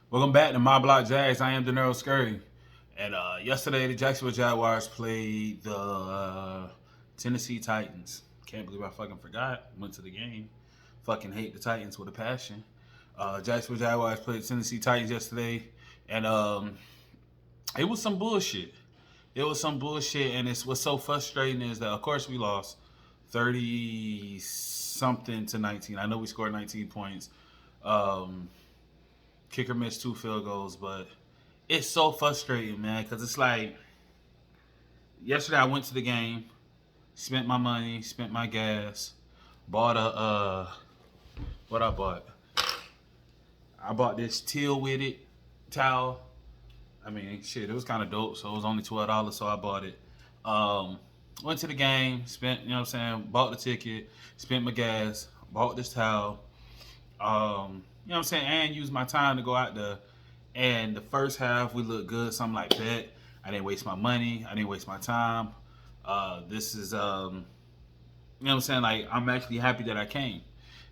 Welcome back to My Block Jags. I am Denero Scurry. And yesterday, the Jacksonville Jaguars played the Tennessee Titans. Can't believe I fucking forgot. Went to the game. Fucking hate the Titans with a passion. Jacksonville Jaguars played the Tennessee Titans yesterday. And it was some bullshit. It was some bullshit. And it's what's so frustrating is that, of course, we lost 30 something to 19. I know we scored 19 points. Um, Kicker missed 2 field goals, but it's so frustrating, man, because it's like yesterday I went to the game, spent my money, spent my gas, bought a what I bought. I bought this teal with it towel. I mean, shit, it was kind of dope, so it was only $12, so I bought it. Went to the game, spent, you know what I'm saying, bought the ticket, spent my gas, bought this towel. You know what I'm saying, and used my time to go out there. And the first half we looked good, something like that. I didn't waste my money. I didn't waste my time. This is, you know what I'm saying? Like, I'm actually happy that I came.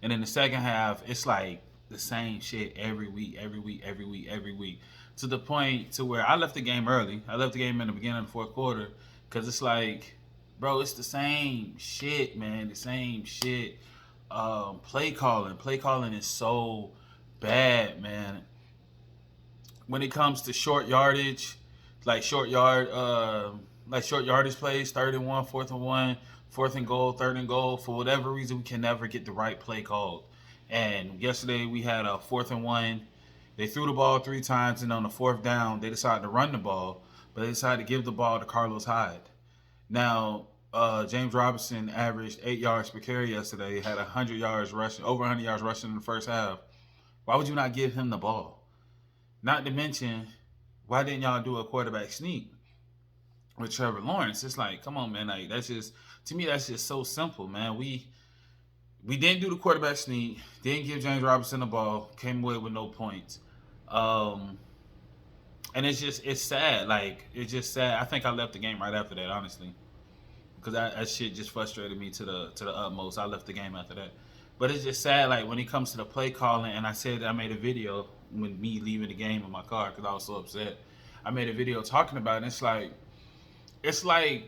And in the second half, it's like the same shit every week, every week, every week, every week. To the point to where I left the game early. I left the game in the beginning of the fourth quarter because it's like, bro, it's the same shit, man. The same shit. Play calling. Play calling is so bad, man. When it comes to short yardage, like short yardage plays, 3rd and 1, 4th and 1, 4th and goal, 3rd and goal. For whatever reason, we can never get the right play called. And yesterday we had a 4th and 1. They threw the ball 3 times, and on the fourth down, they decided to run the ball, but they decided to give the ball to Carlos Hyde. Now, James Robinson averaged 8 yards per carry yesterday. Had 100 yards rushing, over 100 yards rushing in the first half. Why would you not give him the ball? Not to mention, why didn't y'all do a quarterback sneak with Trevor Lawrence? It's like, come on, man. Like that's just to me, that's just so simple, man. We didn't do the quarterback sneak. Didn't give James Robinson the ball. Came away with no points. Um, and it's sad. Like it's just sad. I think I left the game right after that, honestly, because that shit just frustrated me to the utmost. I left the game after that. But it's just sad, like when it comes to the play calling, and I said I made a video when me leaving the game in my car because I was so upset. I made a video talking about it. And it's like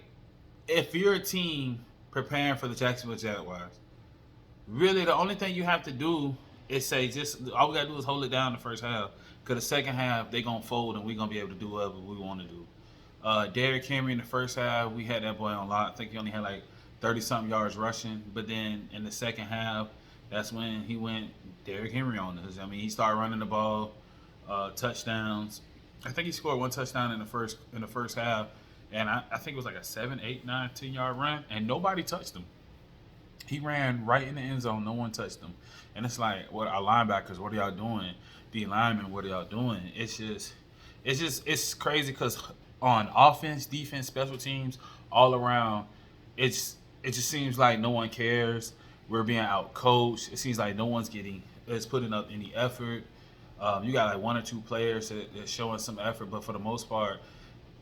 if you're a team preparing for the Jacksonville Jaguars, really the only thing you have to do is say just all we gotta do is hold it down the first half. Because the second half they gonna fold and we gonna be able to do whatever we want to do. Derrick Henry in the first half, we had that boy on lock. I think he only had like 30 something yards rushing. But then in the second half, that's when he went Derrick Henry on us. I mean, he started running the ball, touchdowns. I think he scored one touchdown in the first half, and I think it was like a 7, 8, 9, 10 yard run, and nobody touched him. He ran right in the end zone. No one touched him, and it's like, what our linebackers? What are y'all doing? D linemen, what are y'all doing? It's crazy because on offense, defense, special teams, all around, it just seems like no one cares. We're being out coached. It seems like no one's is putting up any effort. You got like one or two players that's showing some effort, but for the most part,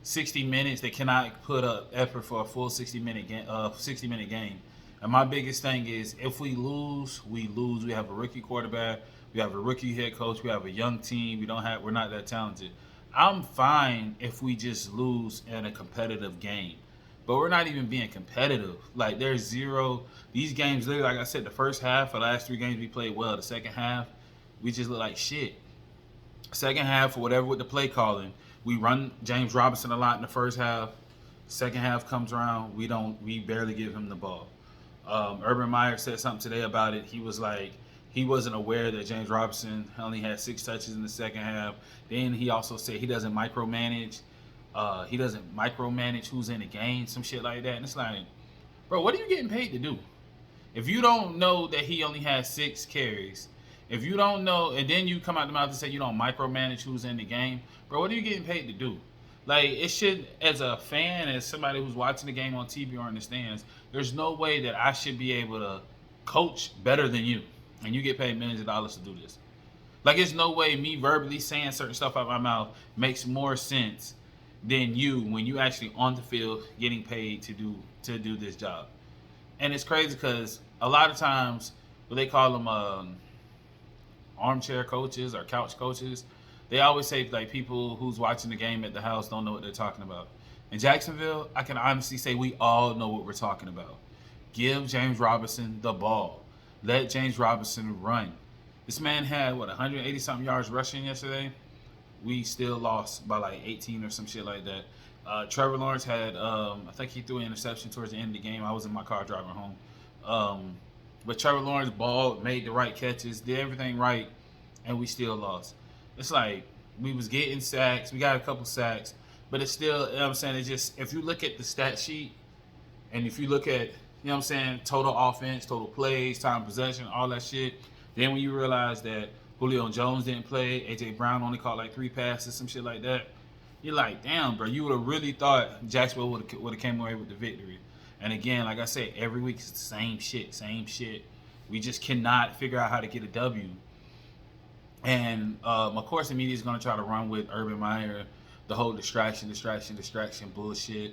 60 minutes they cannot put up effort for a full 60-minute game. 60-minute game. And my biggest thing is if we lose, we lose. We have a rookie quarterback. We have a rookie head coach. We have a young team. We're not that talented. I'm fine if we just lose in a competitive game. But we're not even being competitive. Like there's zero. These games, literally, like I said, the first half, the last 3 games we played well. The second half, we just look like shit. Second half, or whatever with the play calling, we run James Robinson a lot in the first half. Second half comes around, we barely give him the ball. Urban Meyer said something today about it. He was like, he wasn't aware that James Robinson only had 6 touches in the second half. Then he also said he doesn't micromanage. He doesn't micromanage who's in the game, some shit like that. And it's like, bro, what are you getting paid to do? If you don't know that he only has 6 carries, if you don't know, and then you come out the mouth and say you don't micromanage who's in the game, bro, what are you getting paid to do? Like, it should, as a fan, as somebody who's watching the game on TV or in the stands, there's no way that I should be able to coach better than you. And you get paid millions of dollars to do this. Like, it's no way me verbally saying certain stuff out of my mouth makes more sense than you when you actually on the field getting paid to do this job. And it's crazy because a lot of times, what they call them armchair coaches or couch coaches, They always say like people who's watching the game at the house don't know what they're talking about. In Jacksonville, I can honestly say we all know what we're talking about. Give James Robinson the ball. Let James Robinson run. This man had 180 something yards rushing yesterday. We still lost by like 18 or some shit like that. Trevor Lawrence had, I think he threw an interception towards the end of the game. I was in my car driving home. But Trevor Lawrence balled, made the right catches, did everything right, and we still lost. It's like we was getting sacks. We got a couple sacks, but it's still, you know what I'm saying, it's just, if you look at the stat sheet and if you look at, you know what I'm saying, total offense, total plays, time possession, all that shit, then when you realize that Julio Jones didn't play, A.J. Brown only caught like 3 passes, some shit like that, you're like, damn, bro, you would have really thought Jacksonville would have came away with the victory. And again, like I said, every week it's the same shit. We just cannot figure out how to get a W. And of course, the media is going to try to run with Urban Meyer, the whole distraction bullshit.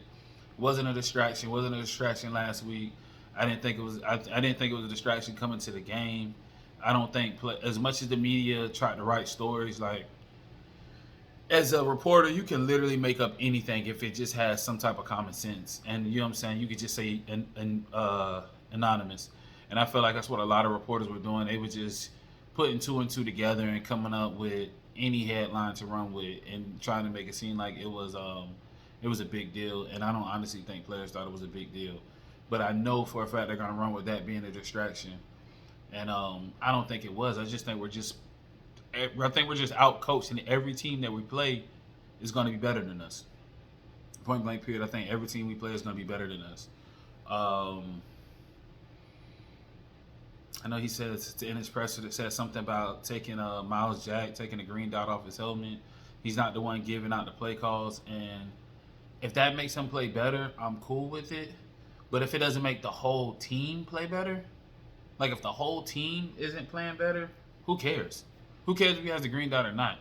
Wasn't a distraction last week. I didn't think it was. I didn't think it was a distraction coming to the game. I don't think as much as the media tried to write stories, like as a reporter, you can literally make up anything if it just has some type of common sense. And you know what I'm saying? You could just say anonymous. And I feel like that's what a lot of reporters were doing. They were just putting 2 and 2 together and coming up with any headline to run with and trying to make it seem like it was a big deal. And I don't honestly think players thought it was a big deal. But I know for a fact they're going to run with that being a distraction. And I don't think it was. I think we're just out coached, and every team that we play is going to be better than us. Point blank period. I think every team we play is going to be better than us. I know he says in his presser that said something about taking Miles Jack, taking the green dot off his helmet. He's not the one giving out the play calls, and if that makes him play better, I'm cool with it. But if it doesn't make the whole team play better, like if the whole team isn't playing better, who cares? Who cares if he has the green dot or not?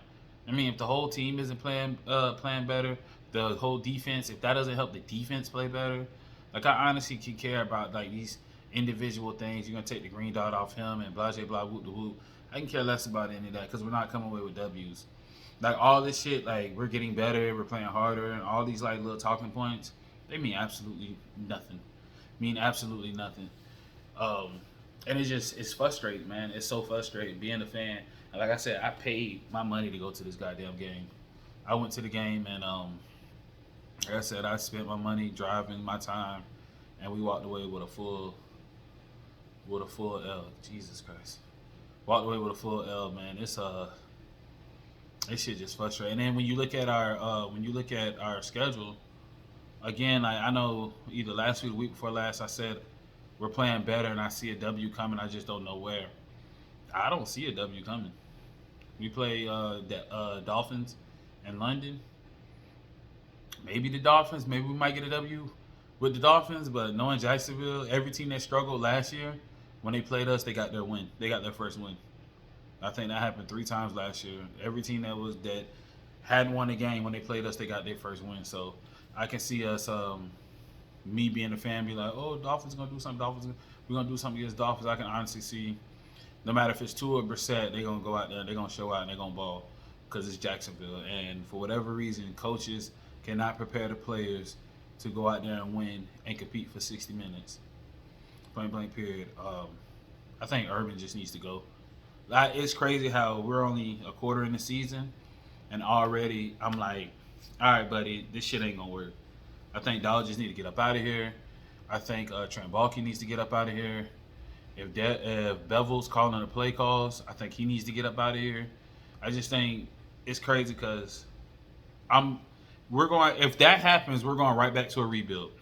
I mean, if the whole team isn't playing better, the whole defense, if that doesn't help the defense play better, like I honestly could care about like these individual things. You're gonna take the green dot off him and blah blah whoop de whoop. I can care less about any of that because we're not coming away with W's. Like all this shit, like we're getting better, we're playing harder, and all these like little talking points, they mean absolutely nothing. And it's frustrating, man. It's so frustrating being a fan. And like I said, I paid my money to go to this goddamn game. I went to the game and like I said, I spent my money driving my time, and we walked away with a full L. Jesus Christ, walked away with a full L, man. This shit just frustrating. And then when you look at our schedule, again, like I know either last week or the week before last, I said we're playing better, and I see a W coming. I just don't know where. I don't see a W coming. We play the Dolphins in London. Maybe the Dolphins. Maybe we might get a W with the Dolphins. But knowing Jacksonville, every team that struggled last year, when they played us, they got their win. They got their first win. I think that happened 3 times last year. Every team that hadn't won a game when they played us, they got their first win. So I can see us, me being a fan, be like, oh, Dolphins gonna do something. We're gonna do something against Dolphins. I can honestly see, no matter if it's Tua or Brissett, they're gonna go out there, they're gonna show out, and they're gonna ball because it's Jacksonville. And for whatever reason, coaches cannot prepare the players to go out there and win and compete for 60 minutes. Point blank period. I think Urban just needs to go. It's crazy how we're only a quarter in the season, and already I'm like, all right, buddy, this shit ain't gonna work. I think Dawg just need to get up out of here. I think Trent Baalke needs to get up out of here. If Bevel's calling the play calls, I think he needs to get up out of here. I just think it's crazy because if that happens, we're going right back to a rebuild.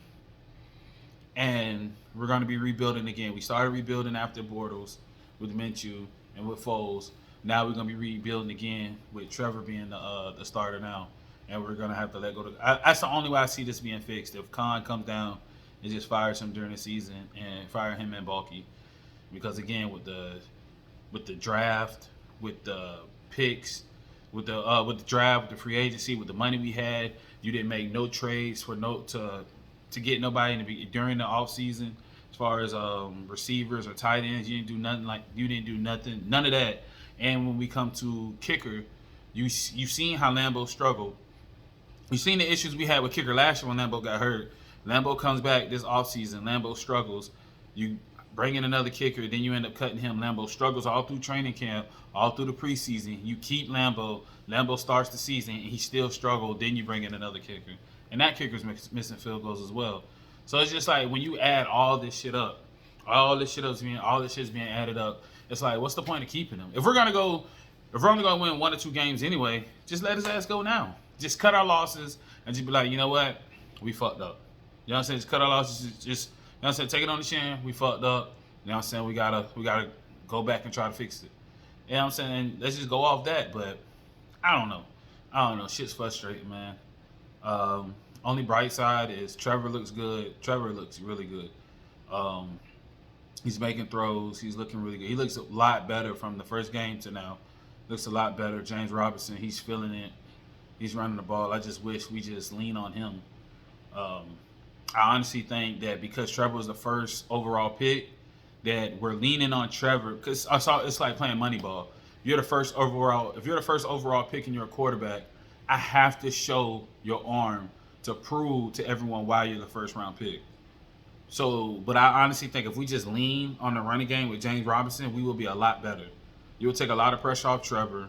And we're going to be rebuilding again. We started rebuilding after Bortles with Minshew and with Foles. Now we're going to be rebuilding again with Trevor being the starter now. And we're going to have to let go. That's the only way I see this being fixed. If Khan comes down and just fires him during the season and fire him and Baalke. Because again, with the draft, with the picks, with the draft, with the free agency, with the money we had, you didn't make no trades to get nobody during the offseason as far as receivers or tight ends. You didn't do nothing. None of that. And when we come to kicker, You've seen how Lambeau struggled. You've seen the issues we had with kicker last year when Lambeau got hurt. Lambeau comes back this offseason. Lambeau struggles. You bring in another kicker, then you end up cutting him. Lambeau struggles all through training camp, all through the preseason. You keep Lambeau. Lambeau starts the season, and he still struggled. Then you bring in another kicker. And that kicker's missing field goals as well. So it's just like when you add all this shit up, all this shit's being added up, it's like, what's the point of keeping him? If we're only gonna win 1 or 2 games anyway, just let his ass go now. Just cut our losses and just be like, you know what? We fucked up. You know what I'm saying? Just cut our losses. Just, you know what I'm saying? Take it on the chin. We fucked up. You know what I'm saying? We gotta go back and try to fix it. You know what I'm saying? And let's just go off that. But I don't know. Shit's frustrating, man. Only bright side is Trevor looks good. Trevor looks really good. He's making throws. He's looking really good. He looks a lot better from the first game to now. Looks a lot better. James Robinson, he's feeling it. He's running the ball. I just wish we just lean on him. I honestly think that because Trevor was the first overall pick, that we're leaning on Trevor. Because I saw it's like playing Moneyball. If you're the first overall pick and you're a quarterback, I have to show your arm to prove to everyone why you're the first round pick. So, but I honestly think if we just lean on the running game with James Robinson, we will be a lot better. You'll take a lot of pressure off Trevor.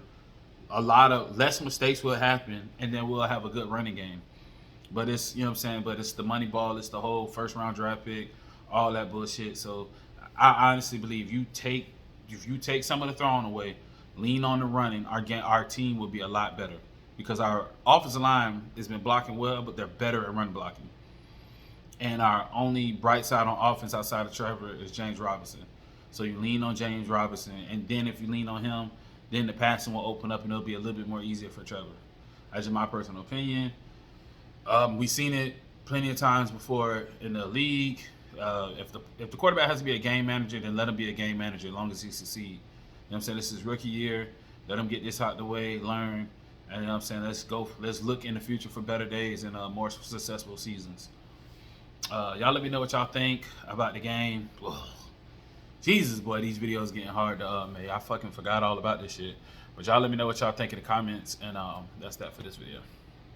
A lot of less mistakes will happen, and then we'll have a good running game. But it's, you know what I'm saying, but it's the money ball, it's the whole first round draft pick, all that bullshit. So I honestly believe if you take some of the throwing away, lean on the running, our team will be a lot better. Because our offensive line has been blocking well, but they're better at run blocking. And our only bright side on offense outside of Trevor is James Robinson. So you lean on James Robinson, and then if you lean on him, then the passing will open up and it'll be a little bit more easier for Trevor. That's just my personal opinion. We've seen it plenty of times before in the league. If the quarterback has to be a game manager, then let him be a game manager as long as he succeeds. You know what I'm saying? This is rookie year. Let him get this out the way, learn. And you know what I'm saying? Let's look in the future for better days and more successful seasons. Y'all let me know what y'all think about the game. Ugh. Jesus, boy, these videos getting hard to make. I fucking forgot all about this shit. But y'all let me know what y'all think in the comments, and that's that for this video.